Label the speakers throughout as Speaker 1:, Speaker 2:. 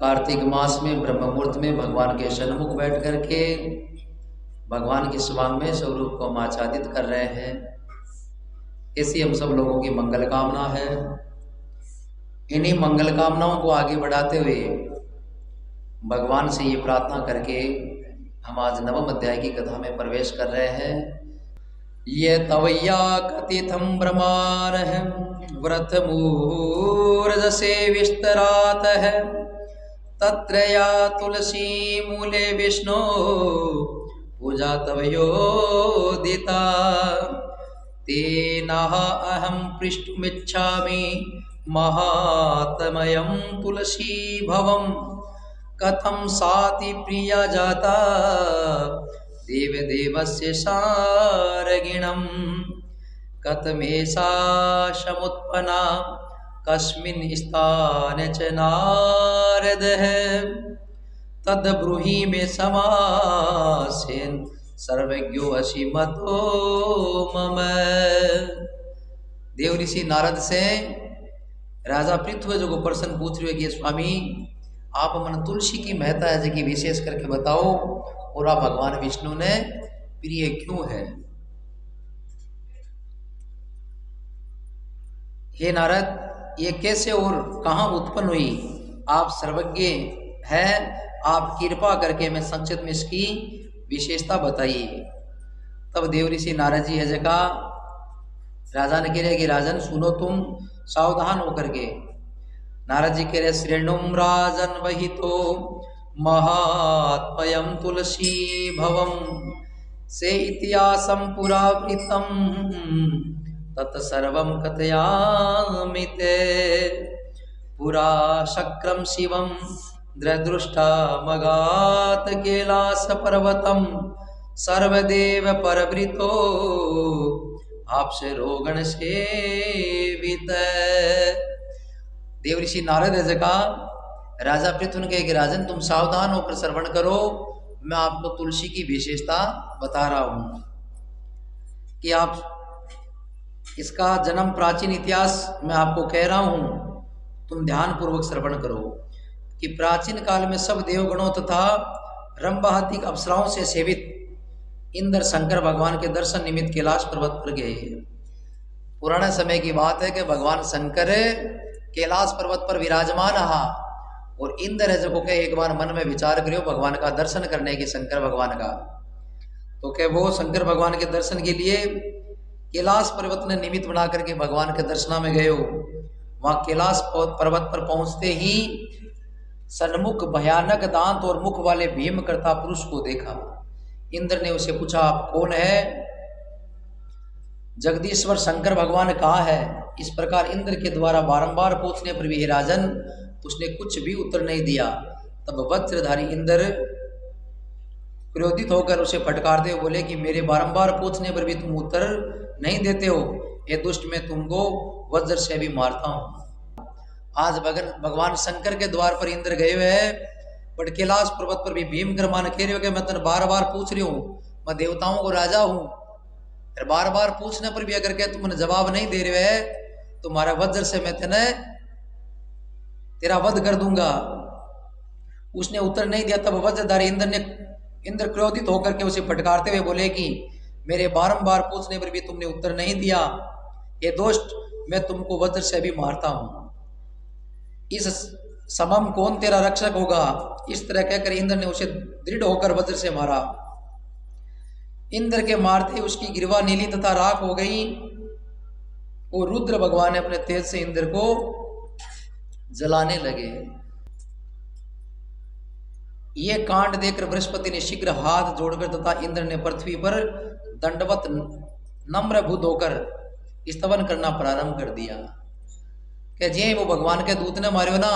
Speaker 1: कार्तिक मास में ब्रह्म मुहूर्त में भगवान के सन्मुख बैठ करके भगवान के स्वांग स्वरूप को हम आच्छादित कर रहे हैं। ऐसी हम सब लोगों की मंगल कामना है। इन्हीं मंगल कामनाओं को आगे बढ़ाते हुए भगवान से ये प्रार्थना करके हम आज नवम अध्याय की कथा में प्रवेश कर रहे हैं। ये तवैया कथितम ब्रह्मार है व्रत मूर्ध से विस्तरात है तत्र या तुलसी मूले विष्णु पूजा तवयोदिता तेना अहम पृष्ठुमिच्छामि महात्मयं तुलसी भवम कथम साति प्रिया जाता देवदेवस्य सारगिणं कथमेषा समुत्पन्ना कस्मिन् स्थाने च नारदः तद्ब्रूहि मे समासेन सर्वज्ञो असि मतो मम। देव ऋषि नारद से राजा पृथ्वी जो को प्रश्न पूछ रहे कि स्वामी आप मन तुलसी की महत्ता है जी विशेष करके बताओ और आप भगवान विष्णु ने प्रिय क्यों है। हे नारद, ये कैसे और कहाँ उत्पन्न हुई, आप सर्वज्ञ हैं, आप कृपा करके मैं संक्षिप्त में इसकी विशेषता बताइए। तब देव ऋषि नारद जी है जगह राजा ने कह रहे कि राजन सुनो, तुम सावधान होकर के। नारद जी कह रहे श्रेणुम राजन वही तो महात्मयम तुलसी भवम से इतिहासम पुरावृतम तत्सर्वं कथयामि ते पुरा शक्रम शिवम दृष्टा मगात कैलास पर्वतम सर्वदेव परवृतो आपसे रोगण सेवित। देव ऋषि नारद जी का राजा पृथ्वी ने कहे कि राजन तुम सावधान होकर श्रवण करो, मैं आपको तुलसी की विशेषता बता रहा हूं कि आप इसका जन्म प्राचीन इतिहास मैं आपको कह रहा हूं, तुम ध्यान पूर्वक श्रवण करो कि प्राचीन काल में सब देवगणों तथा रंभादि अप्सराओं से सेवित इंद्र शंकर भगवान के दर्शन निमित्त कैलाश पर्वत पर गए। पुराने समय की बात है कि भगवान शंकर कैलाश पर्वत पर विराजमान रहा और इंद्र जो कहे एक बार मन में विचार करियो भगवान का दर्शन करने के, शंकर भगवान का, तो क्या वो शंकर भगवान के दर्शन के लिए कैलाश पर्वत ने निमित्त बना करके भगवान के दर्शना में गए हो। वहां कैलाश पर्वत पर पहुंचते ही सन्मुख भयानक दांत और मुख वाले भीम करता पुरुष को देखा। इंद्र ने उसे पूछा आप कौन है, जगदीश्वर शंकर भगवान कहाँ है। इस प्रकार इंद्र के द्वारा बारंबार पूछने पर भी राजन उसने कुछ भी उत्तर नहीं दिया। तब वज्रधारी इंद्र क्रोधित होकर उसे फटकारते हुए बोले कि मेरे बारंबार पूछने पर भी तुम उत्तर नहीं देते हो, ये दुष्ट, मैं तुमको वज्र से भी मारता हूं। आज भगवान शंकर के द्वार पर इंद्र गए हुए हैं, बट कैलाश पर्वत पर भी भीम कर्मा ने कह रहे हो कि मैं तुम बार बार पूछ रही हूँ, मैं देवताओं को राजा हूँ, बार बार पूछने पर भी अगर क्या तुमने जवाब नहीं दे रहे है तुम्हारा वज्र से मैं तेरा वध कर दूंगा। उसने उत्तर नहीं दिया। तब वज्रधारी इंद्र क्रोधित होकर के उसे फटकारते हुए बोले कि मेरे बारंबार पूछने पर भी तुमने उत्तर नहीं दिया, ये दोस्त, मैं तुमको वज्र से भी मारता हूं। इस समम कौन तेरा रक्षक होगा। इस तरह कहकर इंद्र ने उसे दृढ़ होकर वज्र से मारा। इंद्र के मारते उसकी गिरवा नीली तथा राख हो गई और रुद्र भगवान ने अपने तेज से इंद्र को जलाने लगे। ये कांड देखकर बृहस्पति ने शीघ्र हाथ जोड़कर तथा इंद्र ने पृथ्वी पर दंडवत नम्र भूत होकर स्तवन करना प्रारंभ कर दिया। क्या जी वो भगवान के दूत ने मारे ना,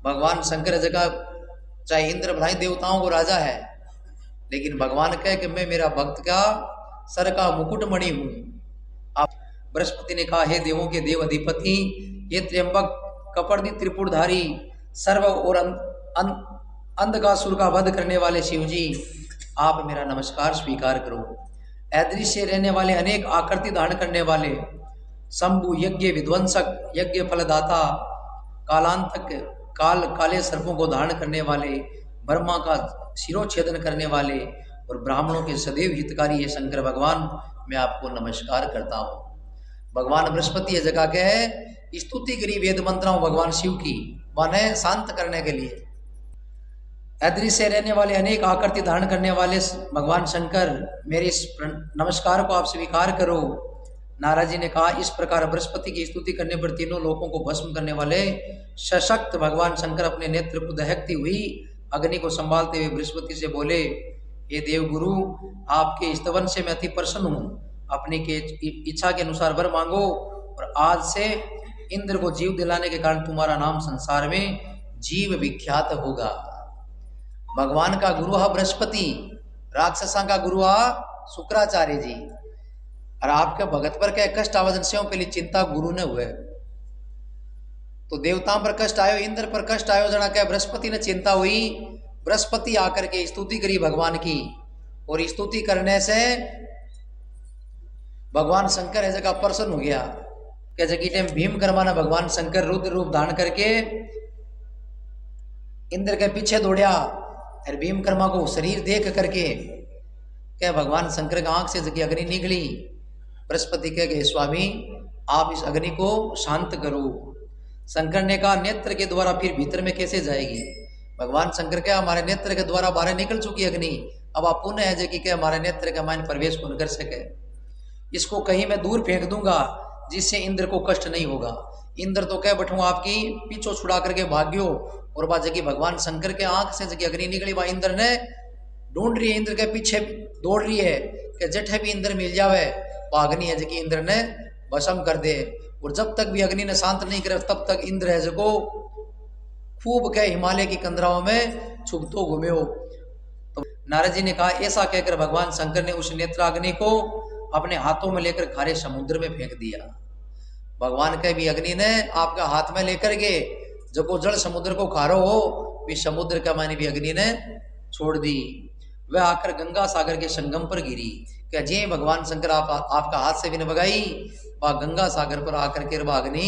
Speaker 1: भगवान शंकर जगह चाहे इंद्र भाई देवताओं को राजा है, लेकिन भगवान कहे कि मैं मेरा भक्त का सर का मुकुट मणि हूं। आप बृहस्पति ने कहा हे देवों के देव अधिपति, ये त्र्यंबक कपर्दी त्रिपुरधारी सर्व और अंधकासुर का वध करने वाले शिव जी, आप मेरा नमस्कार स्वीकार करो। अदृश्य रहने वाले, अनेक आकृति धारण करने वाले, शंभु यज्ञ विध्वंसक, यज्ञ फलदाता, कालांतक, काले सर्पों को धारण करने वाले, ब्रह्मा का शिरोच्छेदन करने वाले और ब्राह्मणों के सदैव हितकारी ये शंकर भगवान, मैं आपको नमस्कार करता हूँ। भगवान बृहस्पति ये जगह के है स्तुति करी वेद मंत्राओं भगवान शिव की, माने शांत करने के लिए। अदृश्य रहने वाले, अनेक आकृति धारण करने वाले भगवान शंकर, मेरे इस नमस्कार को आप स्वीकार करो। नारद जी ने कहा, इस प्रकार बृहस्पति की स्तुति करने पर तीनों लोकों को भस्म करने वाले सशक्त भगवान शंकर अपने नेत्र को दहकती हुई अग्नि को संभालते हुए बृहस्पति से बोले, हे देव गुरु, आपके स्तवन से मैं अति प्रसन्न हूँ। अपनी के इच्छा के अनुसार वर मांगो और आज से इंद्र को जीव दिलाने के कारण तुम्हारा नाम संसार में जीव विख्यात होगा। भगवान का गुरु है बृहस्पति, राक्षसा का गुरु है शुक्राचार्य जी, और आपके भगत पर क्या कष्ट आवाजन से पहली चिंता गुरु ने हुए। तो देवताओं पर कष्ट आयो, इंद्र पर कष्ट आयो, जना क्या बृहस्पति ने चिंता हुई। बृहस्पति आकर के स्तुति करी भगवान की, और स्तुति करने से भगवान शंकर ऐसे का प्रसन्न हो गया। कैसे कि टाइम भीमकर्मा ने भगवान शंकर रुद्र रूप धारण करके इंद्र के पीछे दौड़िया, और भीमकर्मा को शरीर देख करके क्या भगवान शंकर की आंख से जगी अग्नि निकली। बृहस्पति कह गए, स्वामी आप इस अग्नि को शांत करो। शंकर ने कहा, नेत्र के द्वारा फिर भीतर में कैसे जाएगी। भगवान शंकर क्या, हमारे नेत्र के द्वारा बाहर निकल चुकी अग्नि, अब आप पुनः है जगी के हमारे नेत्र के मान प्रवेश को न कर सके। इसको कहीं मैं दूर फेंक दूंगा जिससे इंद्र को कष्ट नहीं होगा। इंद्र तो कह बैठूंगा आपकी पीछो छुड़ा करके भाग्यो, और वह जगह भगवान शंकर के आंख से जगह अग्नि निकली, वह इंद्र ने ढूंढ रही है, इंद्र के पीछे दौड़ रही है कि जठे भी इंद्र मिल जावे, वह अग्नि है जगह इंद्र ने भस्म कर दे। और जब तक भी अग्नि ने शांत नहीं करे तब तक इंद्र है जको खूब कह हिमालय की कंदराओं में छुपतो घूम्यो। तो नारद जी ने कहा, ऐसा कहकर भगवान शंकर ने उस नेत्राग्नि को अपने हाथों में लेकर खारे समुद्र में फेंक दिया। भगवान के भी अग्नि ने आपका हाथ में लेकर के जब जल समुद्र को खारो हो, भी समुद्र का मानी भी अग्नि ने छोड़ दी। वह आकर गंगा सागर के संगम पर गिरी। क्या जी भगवान शंकर आपका हाथ से भी न बगाई, वह गंगा सागर पर आकर के वह अग्नि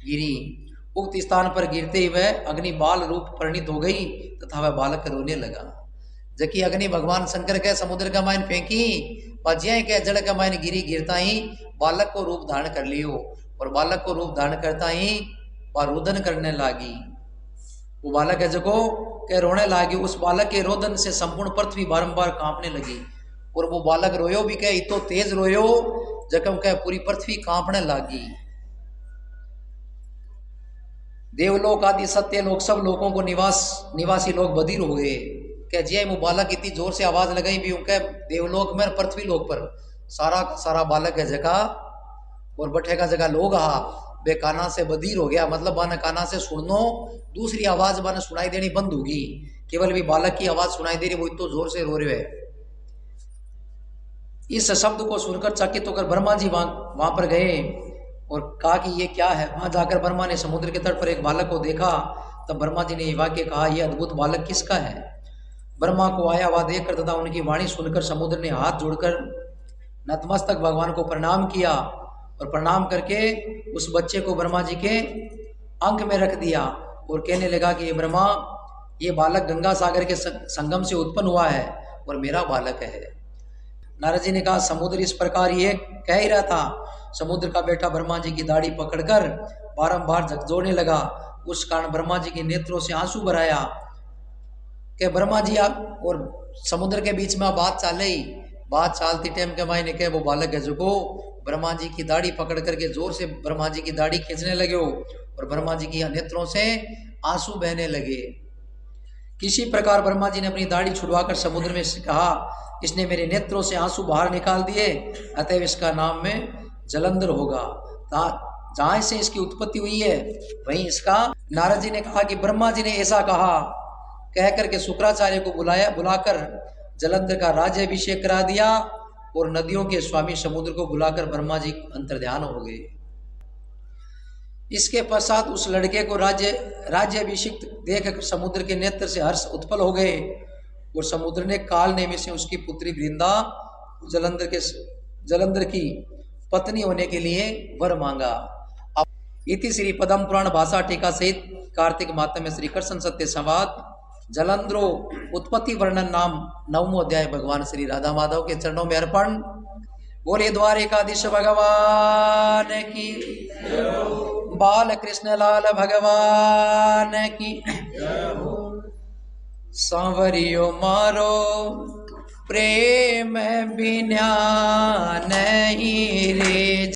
Speaker 1: गिरी। उक्त स्थान पर गिरते ही वह अग्नि बाल रूप परिणित हो गई तथा वह बालक रोने लगा। जबकि अग्नि भगवान शंकर के समुद्र का मायन फेंकी, ज्या के जड़ का मायन गिरी, गिरता ही बालक को रूप धारण कर लियो, और बालक को रूप धारण करता ही वह रोदन करने लगी। वो बालक है जको के रोने लगी। उस बालक के रोदन से संपूर्ण पृथ्वी बारंबार कांपने लगी, और वो बालक रोयो भी कह इतो तेज रोयो जकम कह पूरी पृथ्वी कांपने लगी। देवलोक आदि सत्य लोग सब लोगों को निवासी लोग बधिर हो गए। क्या जय वो बालक इतनी जोर से आवाज लगाई भी उनके देवलोक में पृथ्वी लोक पर सारा बालक है जगह, और बैठेगा जगह लोग हा बे काना से बधिर हो गया। मतलब बाने काना से सुननो, दूसरी आवाज बाने सुनाई देनी बंद होगी, केवल भी बालक की आवाज सुनाई दे रही, वो इतना जोर से रो रहे है। इस शब्द को सुनकर चकित होकर ब्रह्मा जी वहां पर गए और कहा कि ये क्या है। वहां जाकर ब्रह्मा ने समुद्र के तट पर एक बालक को देखा। तब ब्रह्मा जी ने ये वाक्य कहा, यह अद्भुत बालक किसका है। ब्रह्मा को आया हुआ देखकर तथा उनकी वाणी सुनकर समुद्र ने हाथ जोड़कर नतमस्तक भगवान को प्रणाम किया, और प्रणाम करके उस बच्चे को ब्रह्मा जी के अंक में रख दिया और कहने लगा कि ये ब्रह्मा, ये बालक गंगा सागर के संगम से उत्पन्न हुआ है और मेरा बालक है। नारद जी ने कहा, समुद्र इस प्रकार ये कह ही रहा था। समुद्र का बेटा ब्रह्मा जी की दाढ़ी पकड़कर बारंबार झकझोरने लगा। उस कारण ब्रह्मा जी के नेत्रों से आंसू भराया कि ब्रह्मा जी आप और समुद्र के बीच में बात चाल रही। बात चालती टाइम के मायने के वो बालक है जो को ब्रह्मा जी की दाढ़ी पकड़ करके जोर से ब्रह्मा जी की दाढ़ी खींचने लगे हो, और ब्रह्मा जी की नेत्रों से आंसू बहने लगे। किसी प्रकार ब्रह्मा जी ने अपनी दाढ़ी छुड़वाकर समुद्र में कहा, इसने मेरे नेत्रों से आंसू बाहर निकाल दिए, अतएव इसका नाम में जलंधर होगा। जहां से इसकी उत्पत्ति हुई है वहीं इसका। नारद जी ने कहा कि ब्रह्मा जी ने ऐसा कहा, कह करके शुक्राचार्य को बुलाकर जलंधर का राज्याभिषेक करा दिया, और नदियों के स्वामी समुद्र को बुलाकर ब्रह्मा जी अंतर्ध्यान हो गए। इसके पश्चात उस लड़के को राज्याभिषिक्त देख समुद्र के नेत्र से हर्ष उत्पल हो गए, और समुद्र ने काल नेमी से उसकी पुत्री वृंदा जलंधर की पत्नी होने के लिए वर मांगा। अब इति श्री पद्म पुराण भाषा टीका सहित कार्तिक मातम में श्री कृष्ण सत्य संवाद जलंध्रो उत्पत्ति वर्णन नाम 9वां अध्याय भगवान श्री राधा माधव के चरणों में अर्पण। बोले द्वारिकाधीश भगवान की, बाल कृष्ण लाल भगवान की। सांवरियो मारो प्रेम बिना नहीं रे।